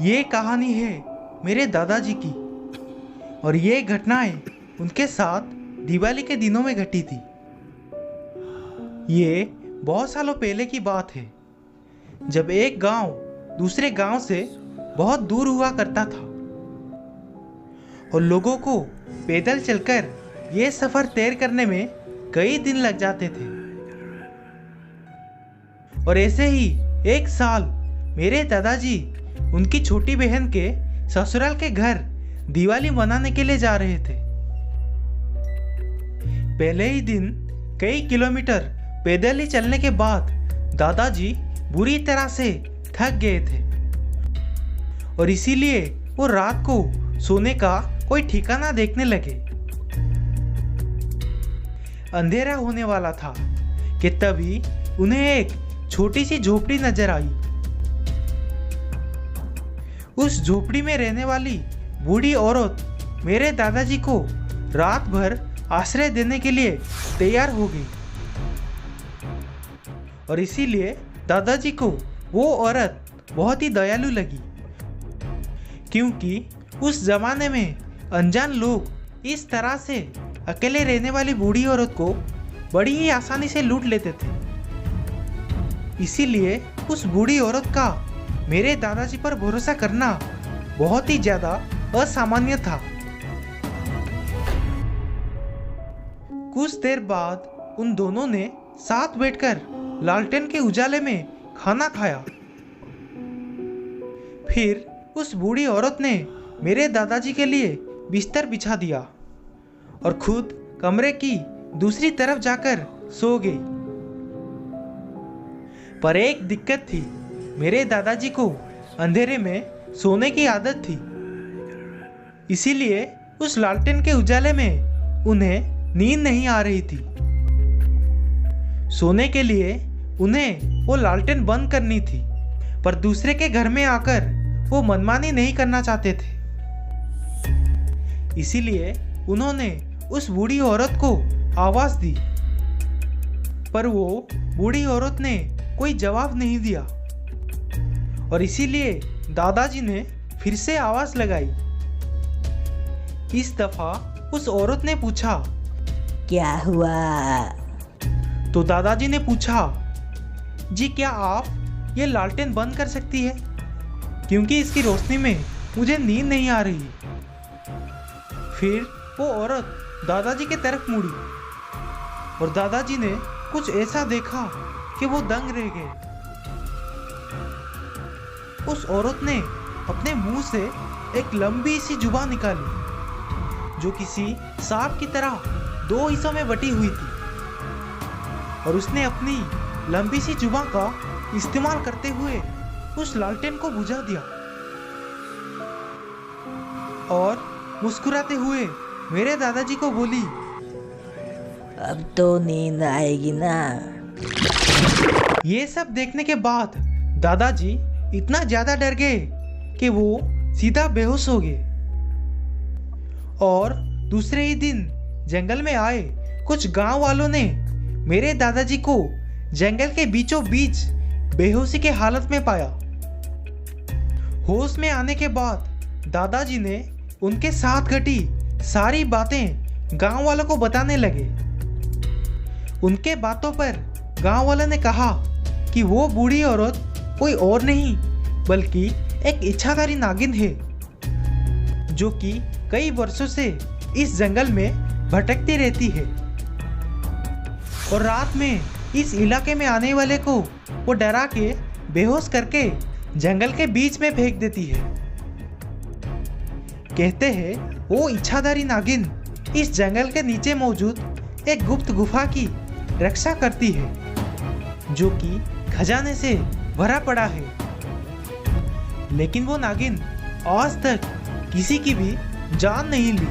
ये कहानी है मेरे दादाजी की और ये घटनाएं उनके साथ दिवाली के दिनों में घटी थी। ये बहुत सालों पहले की बात है, जब एक गांव दूसरे गांव से बहुत दूर हुआ करता था और लोगों को पैदल चलकर ये सफ़र तय करने में कई दिन लग जाते थे। और ऐसे ही एक साल मेरे दादाजी उनकी छोटी बहन के ससुराल के घर दिवाली मनाने के लिए जा रहे थे। पहले ही दिन कई किलोमीटर पैदल ही चलने के बाद दादाजी बुरी तरह से थक गए थे और इसीलिए वो रात को सोने का कोई ठिकाना देखने लगे। अंधेरा होने वाला था कि तभी उन्हें एक छोटी सी झोपड़ी नजर आई। उस झोपड़ी में रहने वाली बूढ़ी औरत मेरे दादाजी को रात भर आश्रय देने के लिए तैयार हो गई और इसीलिए दादाजी को वो औरत बहुत ही दयालु लगी, क्योंकि उस जमाने में अनजान लोग इस तरह से अकेले रहने वाली बूढ़ी औरत को बड़ी ही आसानी से लूट लेते थे। इसीलिए उस बूढ़ी औरत का मेरे दादाजी पर भरोसा करना बहुत ही ज्यादा असामान्य था। कुछ देर बाद उन दोनों ने साथ बैठकर लालटेन के उजाले में खाना खाया। फिर उस बूढ़ी औरत ने मेरे दादाजी के लिए बिस्तर बिछा दिया और खुद कमरे की दूसरी तरफ जाकर सो गई। पर एक दिक्कत थी, मेरे दादाजी को अंधेरे में सोने की आदत थी। इसीलिए उस लालटेन के उजाले में उन्हें नींद नहीं आ रही थी। सोने के लिए उन्हें वो लालटेन बंद करनी थी, पर दूसरे के घर में आकर वो मनमानी नहीं करना चाहते थे। इसीलिए उन्होंने उस बूढ़ी औरत को आवाज दी, पर वो बूढ़ी औरत ने कोई जवाब नहीं दिया और इसीलिए दादाजी ने फिर से आवाज लगाई। इस दफा उस औरत ने पूछा, क्या हुआ? तो दादाजी ने पूछा, जी क्या आप ये लालटेन बंद कर सकती है, क्योंकि इसकी रोशनी में मुझे नींद नहीं आ रही। फिर वो औरत दादाजी की तरफ मुड़ी और दादाजी ने कुछ ऐसा देखा कि वो दंग रह गए। उस औरत ने अपने मुंह से एक लंबी सी जुबान निकाली जो किसी सांप की तरह दो हिस्सों में बटी हुई थी और उसने अपनी लंबी सी जुबान का इस्तेमाल करते हुए उस लालटेन को बुझा दिया और मुस्कुराते हुए मेरे दादाजी को बोली, अब तो नींद आएगी ना। ये सब देखने के बाद दादाजी इतना ज्यादा डर गए कि वो सीधा बेहोश हो गए। और दूसरे ही दिन जंगल में आए कुछ गांव वालों ने मेरे दादाजी को जंगल के बीचों बीच बेहोशी के हालत में पाया। होश में आने के बाद दादाजी ने उनके साथ घटी सारी बातें गांव वालों को बताने लगे। उनके बातों पर गांव वालों ने कहा कि वो बूढ़ी औरत कोई और नहीं बल्कि एक इच्छाधारी नागिन है, जो कि कई वर्षों से इस जंगल में भटकती रहती है और रात में इस इलाके में आने वाले को वो डरा के बेहोश करके जंगल के बीच में फेंक देती है। कहते हैं वो इच्छाधारी नागिन इस जंगल के नीचे मौजूद एक गुप्त गुफा की रक्षा करती है, जो कि खजाने से भरा पड़ा है। लेकिन वो नागिन आज तक किसी की भी जान नहीं ली।